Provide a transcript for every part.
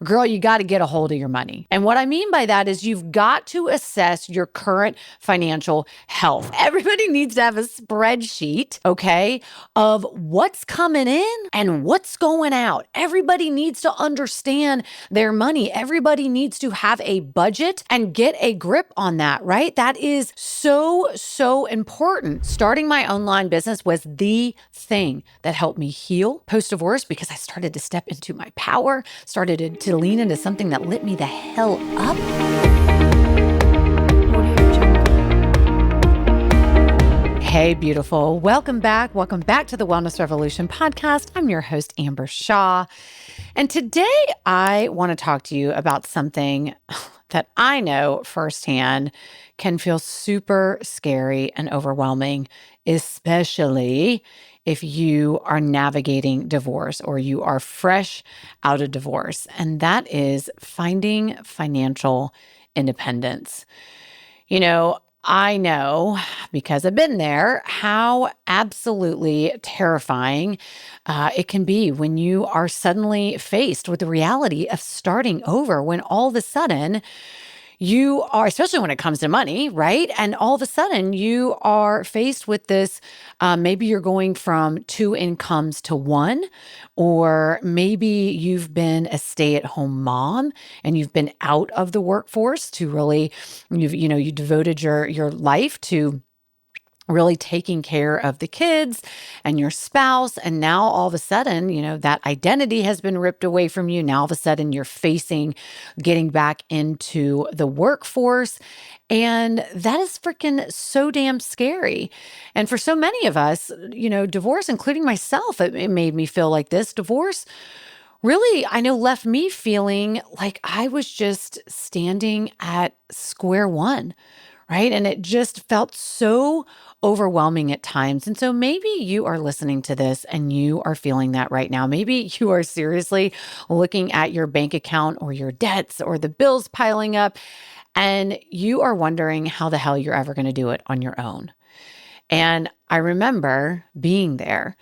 girl, you got to get a hold of your money. And what I mean by that is you've got to assess your current financial health. Everybody needs to have a spreadsheet, okay, of what's coming in and what's going out. Everybody needs to understand their money. Everybody needs to have a budget and get a grip on that, right? That is so important. Starting my online business was the thing that helped me heal post-divorce because I started to step into my power, started to lean into something that lit me the hell up. Hey, beautiful. Welcome back. Welcome back to the Wellness Revolution podcast. I'm your host, Amber Shaw. And today I want to talk to you about something that I know firsthand can feel super scary and overwhelming, especially if you are navigating divorce or you are fresh out of divorce. And that is finding financial independence. You know, I know, because I've been there, how absolutely terrifying it can be when you are suddenly faced with the reality of starting over, when all of a sudden you are, especially when it comes to money, right? And all of a sudden you are faced with this, maybe you're going from two incomes to one, or maybe you've been a stay-at-home mom and you've been out of the workforce to really, you devoted your life to really taking care of the kids and your spouse. And now all of a sudden, that identity has been ripped away from you. Now all of a sudden you're facing getting back into the workforce. And that is freaking so damn scary. And for so many of us, divorce, including myself, it made me feel like this. Divorce really, I know, left me feeling like I was just standing at square one, right? And it just felt so overwhelming at times. And so maybe you are listening to this and you are feeling that right now. Maybe you are seriously looking at your bank account or your debts or the bills piling up, and you are wondering how the hell you're ever going to do it on your own. And I remember being there.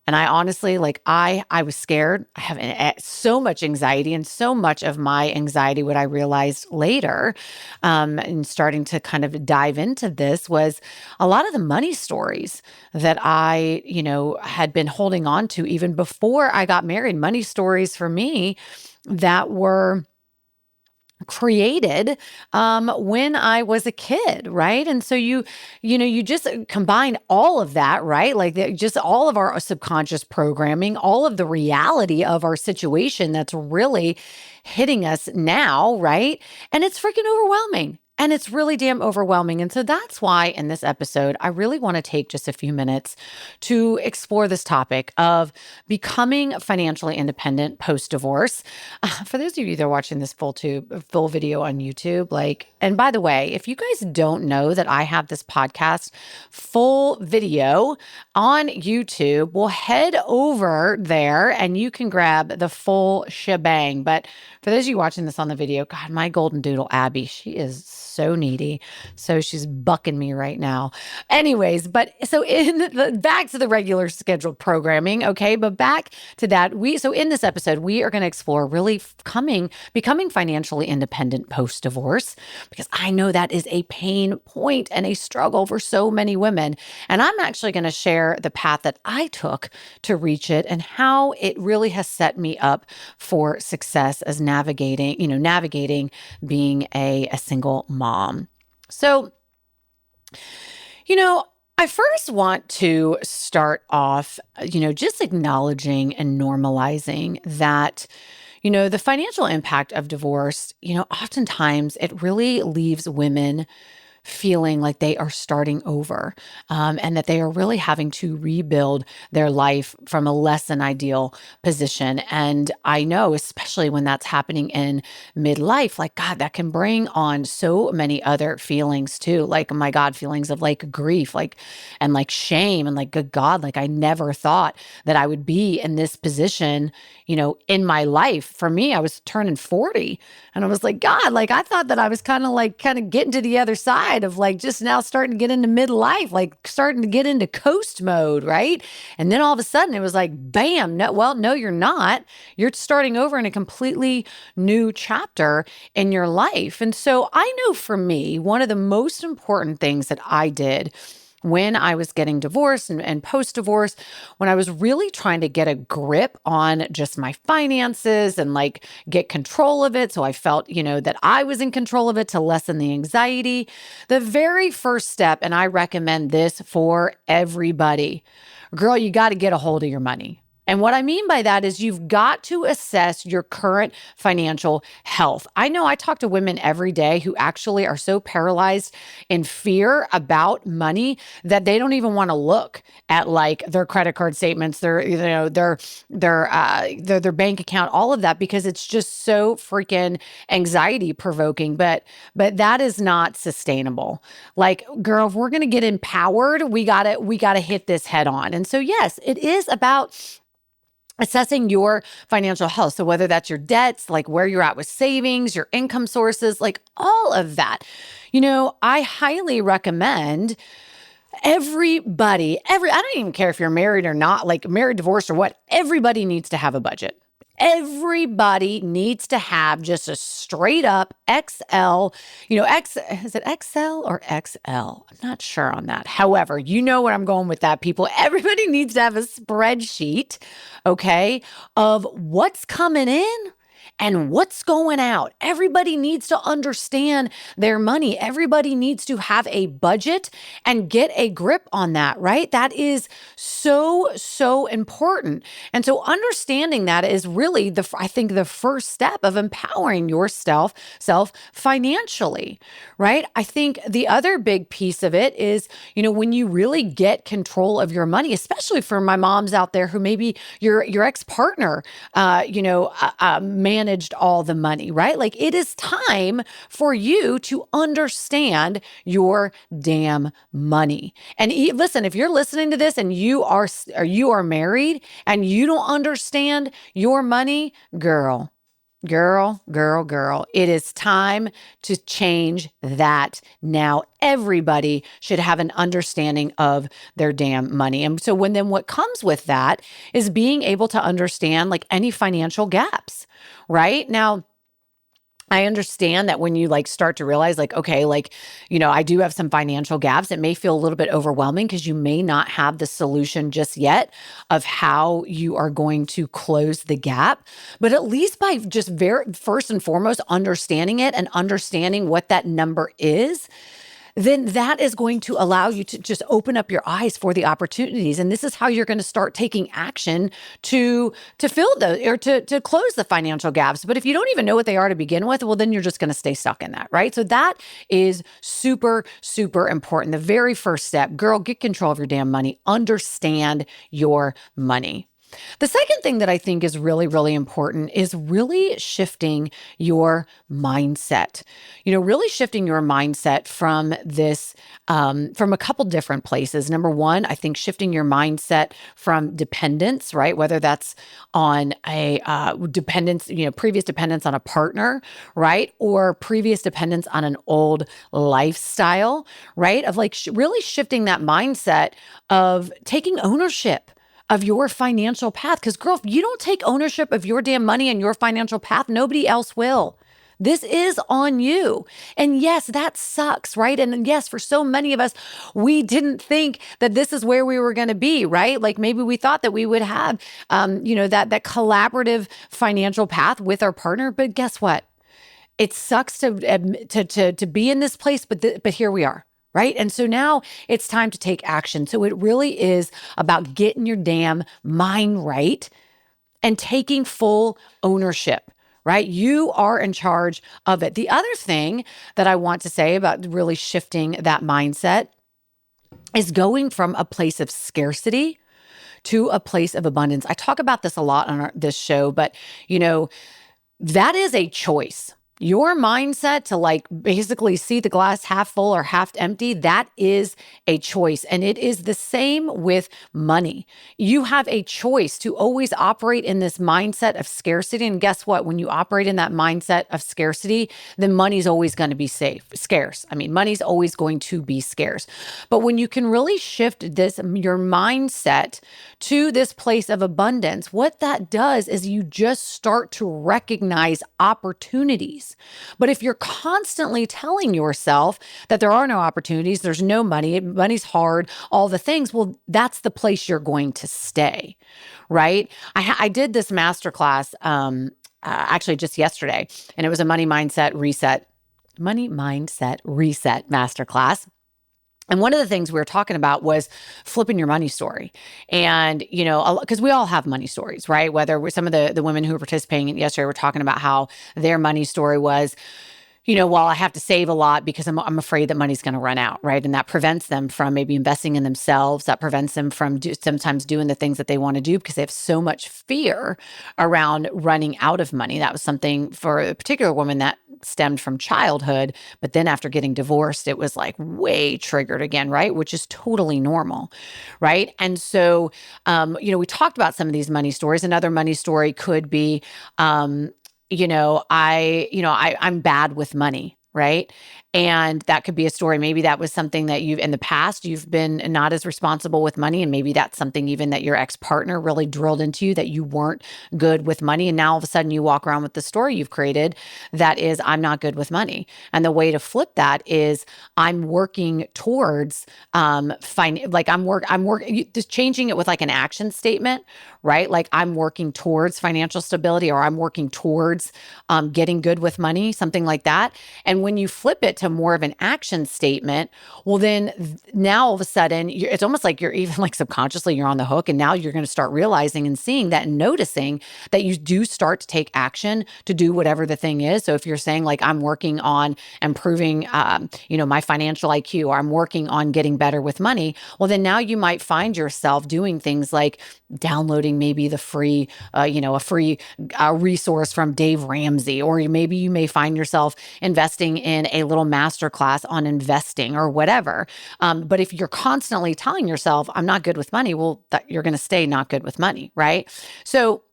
And I honestly, I was scared. I have so much anxiety, and so much of my anxiety, what I realized later, and starting to kind of dive into this, was a lot of the money stories that I, had been holding on to even before I got married. Money stories for me that were created when I was a kid, right? And so you just combine all of that, right? Just all of our subconscious programming, all of the reality of our situation that's really hitting us now, right? And it's freaking overwhelming. And it's really damn overwhelming. And so that's why in this episode, I really want to take just a few minutes to explore this topic of becoming financially independent post-divorce. For those of you that are watching this full video on YouTube, and by the way, if you guys don't know that I have this podcast full video on YouTube, well, head over there and you can grab the full shebang. But for those of you watching this on the video, God, my golden doodle, Abby, she is so needy. So she's bucking me right now. Anyways, but so back to the regular scheduled programming, okay? But back to that, so in this episode, we are going to explore really becoming financially independent post-divorce, because I know that is a pain point and a struggle for so many women. And I'm actually going to share the path that I took to reach it and how it really has set me up for success as navigating being a single mom. So, I first want to start off, just acknowledging and normalizing that, the financial impact of divorce, oftentimes it really leaves women feeling like they are starting over, and that they are really having to rebuild their life from a less than ideal position. And I know, especially when that's happening in midlife, God, that can bring on so many other feelings too. Oh my God, feelings of grief, and shame, and good God, I never thought that I would be in this position, in my life. For me, I was turning 40 and I was like, God, I thought that I was kind of getting to the other side. side of like just now starting to get into midlife, like starting to get into coast mode, right? And then all of a sudden it was like, bam, no, well, no, you're not. You're starting over in a completely new chapter in your life. And so I know for me, one of the most important things that I did when I was getting divorced and post-divorce, when I was really trying to get a grip on just my finances and like get control of it. So I felt, that I was in control of it to lessen the anxiety. The very first step, and I recommend this for everybody, girl, you got to get a hold of your money. And what I mean by that is you've got to assess your current financial health. I know I talk to women every day who actually are so paralyzed in fear about money that they don't even want to look at like their credit card statements, their bank account, all of that, because it's just so freaking anxiety provoking. But that is not sustainable. Like, girl, if we're gonna get empowered, we gotta hit this head on. And so yes, it is about assessing your financial health. So whether that's your debts, like where you're at with savings, your income sources, like all of that. I highly recommend everybody, I don't even care if you're married or not, like married, divorced or what, everybody needs to have a budget. Everybody needs to have just a straight up Excel, is it Excel or XL? I'm not sure on that. However, you know where I'm going with that, people. Everybody needs to have a spreadsheet, okay, of what's coming in and what's going out. Everybody needs to understand their money. Everybody needs to have a budget and get a grip on that, right? That is so, so important. And so understanding that is really I think the first step of empowering yourself financially, right? I think the other big piece of it is, when you really get control of your money, especially for my moms out there who maybe your ex-partner, managed all the money, right? Like it is time for you to understand your damn money. And listen, if you're listening to this and you are married and you don't understand your money, girl, it is time to change that now. Everybody should have an understanding of their damn money. And so what comes with that is being able to understand like any financial gaps, right? Now, I understand that when you like start to realize like, okay, like, I do have some financial gaps. It may feel a little bit overwhelming because you may not have the solution just yet of how you are going to close the gap. But at least by just first and foremost, understanding it and understanding what that number is, then that is going to allow you to just open up your eyes for the opportunities. And this is how you're going to start taking action to fill to close the financial gaps. But if you don't even know what they are to begin with, well, then you're just going to stay stuck in that, right? So that is super, super important. The very first step, girl, get control of your damn money. Understand your money. The second thing that I think is really, really important is really shifting your mindset. Really shifting your mindset from this, from a couple different places. Number one, I think shifting your mindset from dependence, right? Whether that's on a dependence, previous dependence on a partner, right? Or previous dependence on an old lifestyle, right? Of like really shifting that mindset of taking ownership of your financial path. Because girl, if you don't take ownership of your damn money and your financial path, nobody else will. This is on you. And yes, that sucks, right? And yes, for so many of us, we didn't think that this is where we were going to be, right? Like maybe we thought that we would have, that collaborative financial path with our partner. But guess what? It sucks to be in this place, but here we are. Right? And so now it's time to take action. So it really is about getting your damn mind right and taking full ownership, right? You are in charge of it. The other thing that I want to say about really shifting that mindset is going from a place of scarcity to a place of abundance. I talk about this a lot on this show, but that is a choice. Your mindset to like basically see the glass half full or half empty, that is a choice. And it is the same with money. You have a choice to always operate in this mindset of scarcity. And guess what? When you operate in that mindset of scarcity, then money's always going to be scarce. I mean, money's always going to be scarce. But when you can really shift your mindset to this place of abundance, what that does is you just start to recognize opportunities. But if you're constantly telling yourself that there are no opportunities, there's no money, money's hard, all the things, well, that's the place you're going to stay, right? I did this masterclass actually just yesterday, and it was a money mindset reset masterclass. And one of the things we were talking about was flipping your money story. And, because we all have money stories, right? Whether some of the women who were participating yesterday were talking about how their money story was, well, I have to save a lot because I'm afraid that money's going to run out, right? And that prevents them from maybe investing in themselves. That prevents them from sometimes doing the things that they want to do because they have so much fear around running out of money. That was something for a particular woman that stemmed from childhood, but then after getting divorced, it was like way triggered again, right? Which is totally normal, right? And so, we talked about some of these money stories. Another money story could be, I'm bad with money, right? And that could be a story. Maybe that was something that in the past, you've been not as responsible with money. And maybe that's something even that your ex-partner really drilled into you, that you weren't good with money. And now all of a sudden you walk around with the story you've created that is, I'm not good with money. And the way to flip that is I'm working towards, just changing it with like an action statement, right? Like I'm working towards financial stability, or I'm working towards getting good with money, something like that. And when you flip it to more of an action statement, well, then now all of a sudden, it's almost like you're even like subconsciously you're on the hook. And now you're going to start realizing and seeing that and noticing that you do start to take action to do whatever the thing is. So if you're saying like, I'm working on improving, my financial IQ, or I'm working on getting better with money, well, then now you might find yourself doing things like downloading maybe the free, a free resource from Dave Ramsey, or maybe you may find yourself investing in a little masterclass on investing or whatever. But if you're constantly telling yourself, I'm not good with money, well, you're going to stay not good with money, right? So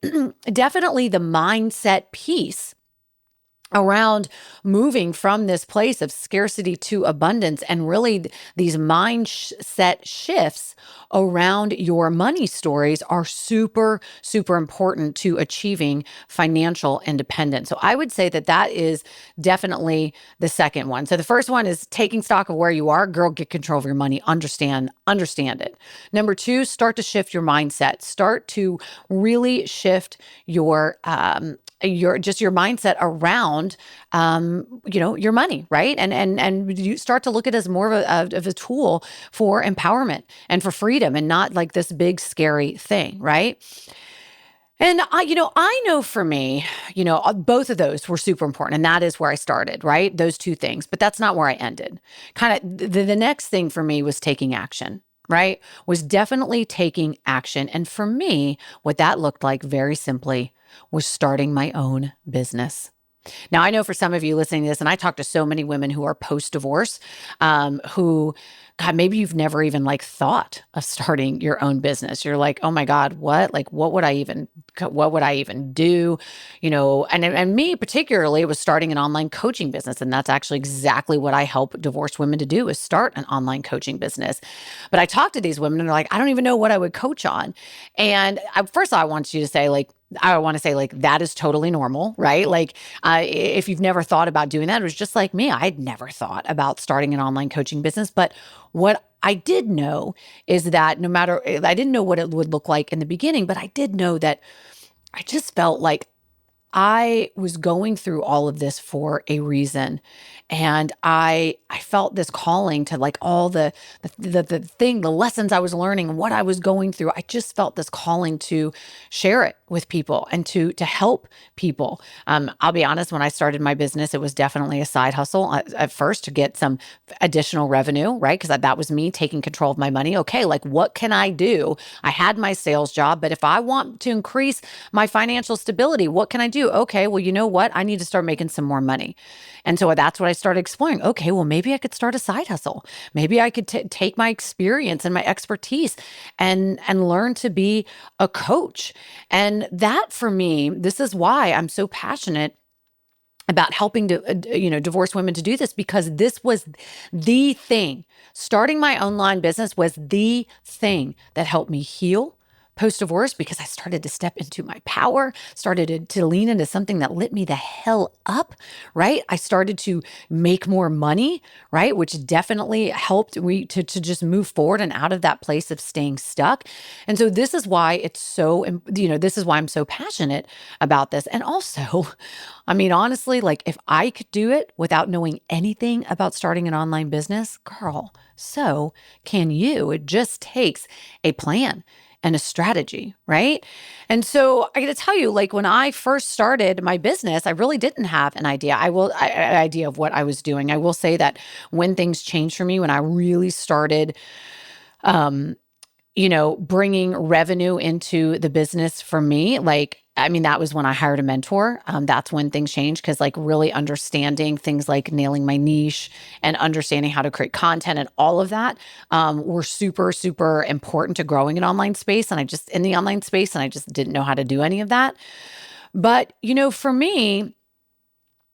definitely the mindset piece around moving from this place of scarcity to abundance, and really these mindset shifts around your money stories are super, super important to achieving financial independence. So I would say that is definitely the second one. So the first one is taking stock of where you are. Girl, get control of your money. Understand it. Number two, start to shift your mindset. Start to really shift your mindset around, your money, right? And you start to look at it as more of a tool for empowerment and for freedom, and not like this big scary thing, right? And I know for me, both of those were super important, and that is where I started, right? Those two things, but that's not where I ended. Kind of the next thing for me was taking action. Right? Was definitely taking action. And for me, what that looked like very simply was starting my own business. Now, I know for some of you listening to this, and I talk to so many women who are post-divorce, who, God, maybe you've never even like thought of starting your own business. You're like, oh my God, what? Like, what would I even do? And me particularly, it was starting an online coaching business. And that's actually exactly what I help divorced women to do, is start an online coaching business. But I talk to these women and they're like, I don't even know what I would coach on. And first of all, I want to say that is totally normal, right? Like, if you've never thought about doing that, it was just like me. I had never thought about starting an online coaching business. But what I did know is that I didn't know what it would look like in the beginning, but I did know that I just felt like I was going through all of this for a reason. And I felt this calling to like all the lessons I was learning and what I was going through. I just felt this calling to share it with people and to help people. I'll be honest, when I started my business, it was definitely a side hustle at first to get some additional revenue, right? Because that was me taking control of my money. Okay, like what can I do? I had my sales job, but if I want to increase my financial stability, what can I do? you, okay, well, you know what? I need to start making some more money. And so that's what I started exploring. Okay, well, maybe I could start a side hustle. Maybe I could take my experience and my expertise and learn to be a coach. And that for me, this is why I'm so passionate about helping to divorced women to do this, because this was the thing. Starting my online business was the thing that helped me heal post-divorce, because I started to step into my power, started to lean into something that lit me the hell up, right? I started to make more money, right? Which definitely helped me to just move forward and out of that place of staying stuck. And so this is why it's so, this is why I'm so passionate about this. And also, I mean, honestly, like if I could do it without knowing anything about starting an online business, girl, so can you. It just takes a plan and a strategy, right? And so I got to tell you, like when I first started my business, I really didn't have an idea. An idea of what I was doing. I will say that when things changed for me, when I really started, um, bringing revenue into the business for me, like, I mean, that was when I hired a mentor. That's when things changed, because like really understanding things like nailing my niche and understanding how to create content and all of that were super, super important to growing an online space. And in the online space, and I just didn't know how to do any of that. But, for me,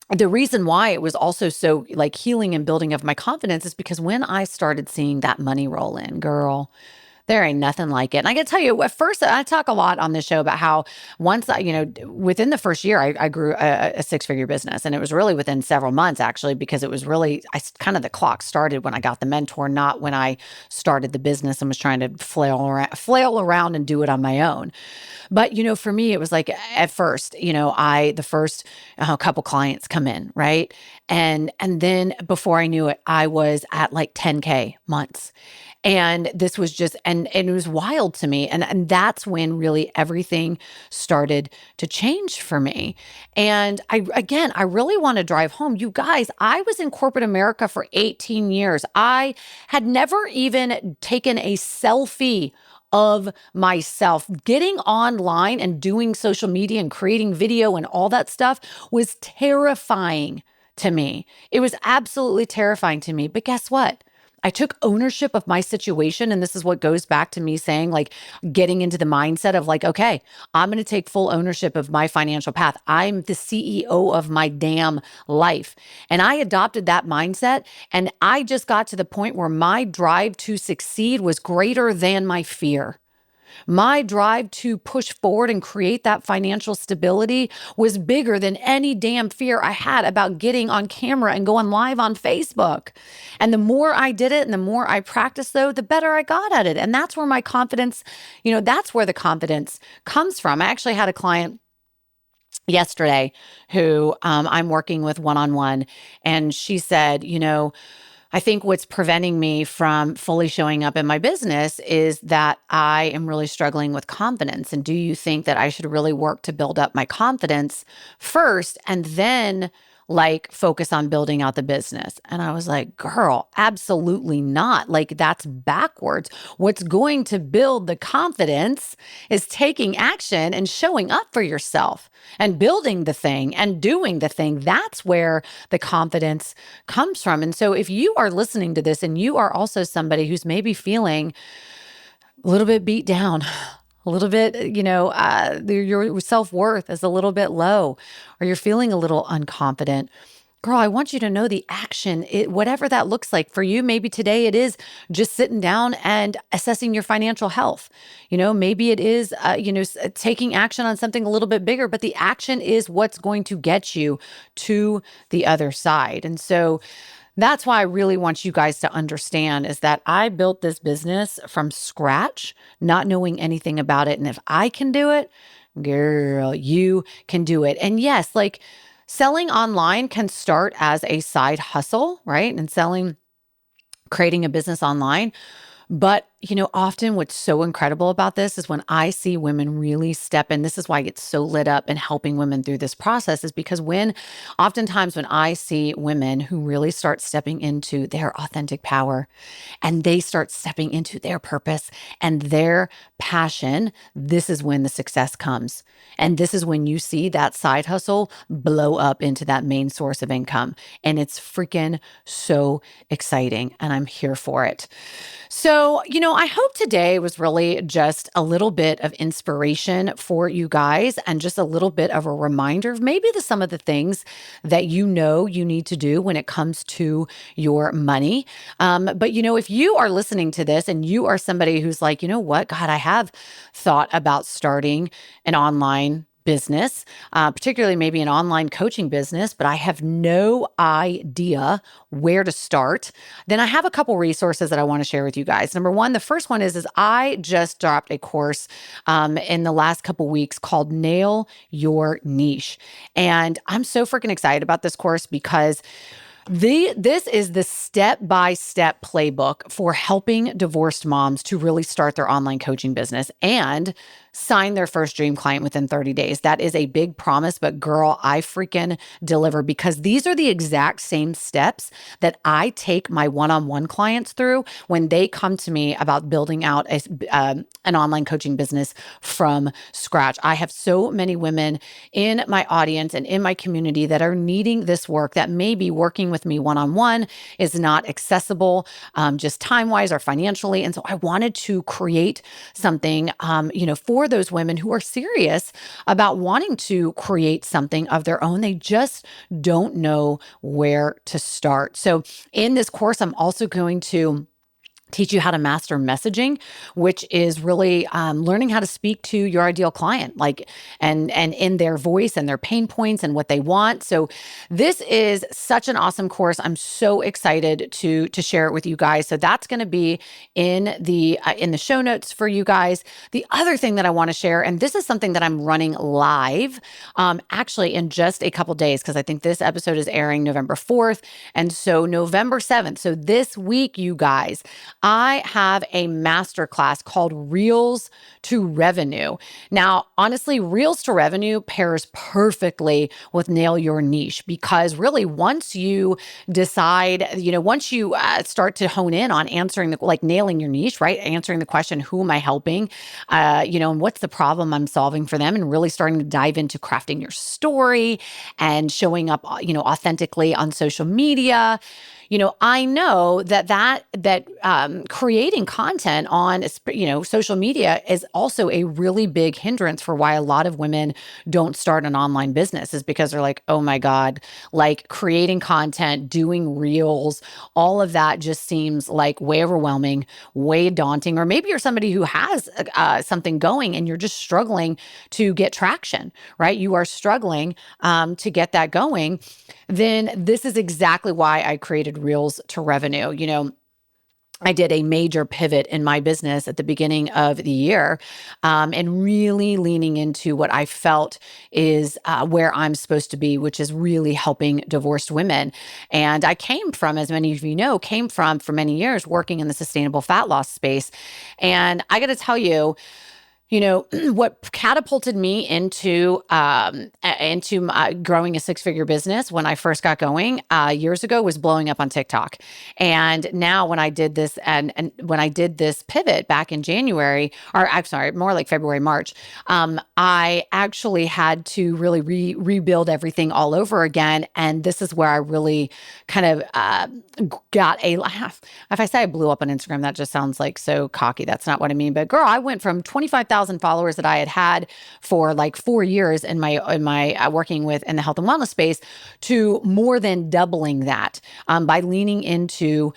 the reason why it was also so like healing and building of my confidence is because when I started seeing that money roll in, girl, there ain't nothing like it. And I got to tell you, at first, I talk a lot on this show about how once within the first year, I grew a six-figure business. And it was really within several months, actually, because it was really, the clock started when I got the mentor, not when I started the business and was trying to flail around and do it on my own. But, for me, it was like at first, the first couple clients come in, right? And then before I knew it, I was at like 10K months. And this was just, and it was wild to me. And that's when really everything started to change for me. And I really want to drive home. You guys, I was in corporate America for 18 years. I had never even taken a selfie of myself. Getting online and doing social media and creating video and all that stuff was terrifying to me. It was absolutely terrifying to me. But guess what? I took ownership of my situation. And this is what goes back to me saying, like, getting into the mindset of like, okay, I'm going to take full ownership of my financial path. I'm the CEO of my damn life. And I adopted that mindset. And I just got to the point where my drive to succeed was greater than my fear. My drive to push forward and create that financial stability was bigger than any damn fear I had about getting on camera and going live on Facebook. And the more I did it and the more I practiced, though, the better I got at it. And that's where my confidence, that's where the confidence comes from. I actually had a client yesterday who I'm working with one-on-one, and she said, I think what's preventing me from fully showing up in my business is that I am really struggling with confidence. And do you think that I should really work to build up my confidence first and then like focus on building out the business? And I was like, girl, absolutely not. Like that's backwards. What's going to build the confidence is taking action and showing up for yourself and building the thing and doing the thing. That's where the confidence comes from. And so if you are listening to this and you are also somebody who's maybe feeling a little bit beat down, a little bit, your self-worth is a little bit low, or you're feeling a little unconfident, girl, I want you to know the action, whatever that looks like for you. Maybe today it is just sitting down and assessing your financial health. Maybe it is, taking action on something a little bit bigger, but the action is what's going to get you to the other side. And so that's why I really want you guys to understand is that I built this business from scratch, not knowing anything about it. And if I can do it, girl, you can do it. And yes, like selling online can start as a side hustle, right? And creating a business online. But often what's so incredible about this is when I see women really step in, this is why I get so lit up in helping women through this process, is because oftentimes when I see women who really start stepping into their authentic power and they start stepping into their purpose and their passion, this is when the success comes. And this is when you see that side hustle blow up into that main source of income. And it's freaking so exciting. And I'm here for it. So, I hope today was really just a little bit of inspiration for you guys and just a little bit of a reminder of maybe some of the things that you need to do when it comes to your money. But, if you are listening to this and you are somebody who's like, you know what, God, I have thought about starting an online business, particularly maybe an online coaching business, but I have no idea where to start, then I have a couple resources that I want to share with you guys. Number one, the first one is I just dropped a course in the last couple weeks called Nail Your Niche. And I'm so freaking excited about this course because this is the step-by-step playbook for helping divorced moms to really start their online coaching business and sign their first dream client within 30 days. That is a big promise, but girl, I freaking deliver because these are the exact same steps that I take my one-on-one clients through when they come to me about building out an online coaching business from scratch. I have so many women in my audience and in my community that are needing this work, that maybe working with me one-on-one is not accessible, just time-wise or financially. And so I wanted to create something, for those women who are serious about wanting to create something of their own. They just don't know where to start. So in this course, I'm also going to teach you how to master messaging, which is really learning how to speak to your ideal client, and in their voice and their pain points and what they want. So this is such an awesome course. I'm so excited to share it with you guys. So that's going to be in the show notes for you guys. The other thing that I want to share, and this is something that I'm running live, actually in just a couple days, because I think this episode is airing November 4th, and so November 7th. So this week, you guys, I have a masterclass called Reels to Revenue. Now, honestly, Reels to Revenue pairs perfectly with Nail Your Niche because really once you decide, once you start to hone in on answering nailing your niche, right? Answering the question, who am I helping? And what's the problem I'm solving for them? And really starting to dive into crafting your story and showing up, authentically on social media. I know that creating content on, social media is also a really big hindrance for why a lot of women don't start an online business, is because they're like, oh my God, creating content, doing reels, all of that just seems like way overwhelming, way daunting. Or maybe you're somebody who has something going and you're just struggling to get traction, right? You are struggling to get that going. Then this is exactly why I created Reels to Revenue. I did a major pivot in my business at the beginning of the year, and really leaning into what I felt is where I'm supposed to be, which is really helping divorced women. And I came from, as many of you know, for many years working in the sustainable fat loss space. And I got to tell you, what catapulted me into growing a six-figure business when I first got going years ago was blowing up on TikTok. And now when I did this and when I did this pivot back in January, or I'm sorry, more like February, March, I actually had to really rebuild everything all over again. And this is where I really kind of got if I say I blew up on Instagram, that just sounds like so cocky. That's not what I mean. But girl, I went from 25,000 followers that I had for 4 years in my working with in the health and wellness space to more than doubling that by leaning into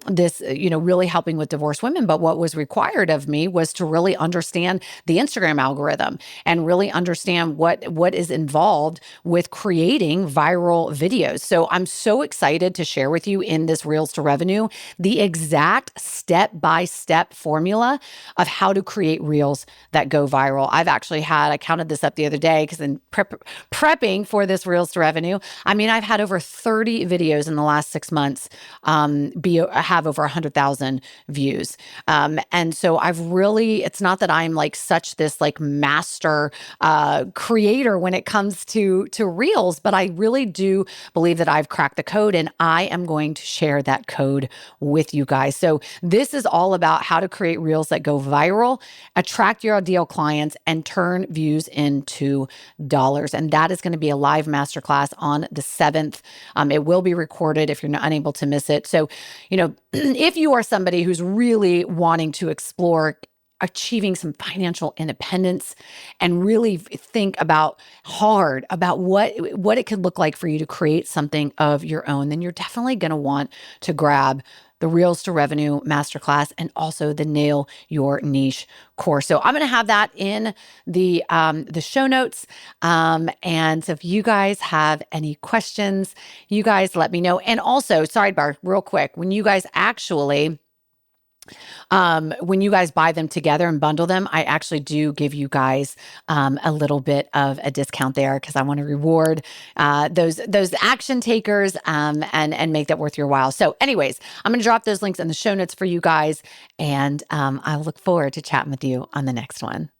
this, really helping with divorced women. But what was required of me was to really understand the Instagram algorithm and really understand what is involved with creating viral videos. So I'm so excited to share with you in this Reels to Revenue the exact step-by-step formula of how to create reels reels that go viral. I counted this up the other day because in prepping for this Reels to Revenue, I mean, I've had over 30 videos in the last 6 months have over 100,000 views. And so it's not that I'm like such this like master creator when it comes to Reels, but I really do believe that I've cracked the code, and I am going to share that code with you guys. So this is all about how to create Reels that go viral, attract your ideal clients, and turn views into dollars. And that is going to be a live masterclass on the 7th. It will be recorded if you're not unable to miss it. So, if you are somebody who's really wanting to explore achieving some financial independence and really think about what it could look like for you to create something of your own, then you're definitely going to want to grab the Reels to Revenue Masterclass and also the Nail Your Niche course. So I'm going to have that in the show notes. And so if you guys have any questions, you guys let me know. And also, sidebar, real quick, when you guys buy them together and bundle them, I actually do give you guys a little bit of a discount there because I want to reward those action takers and make that worth your while. So anyways, I'm going to drop those links in the show notes for you guys, and I look forward to chatting with you on the next one.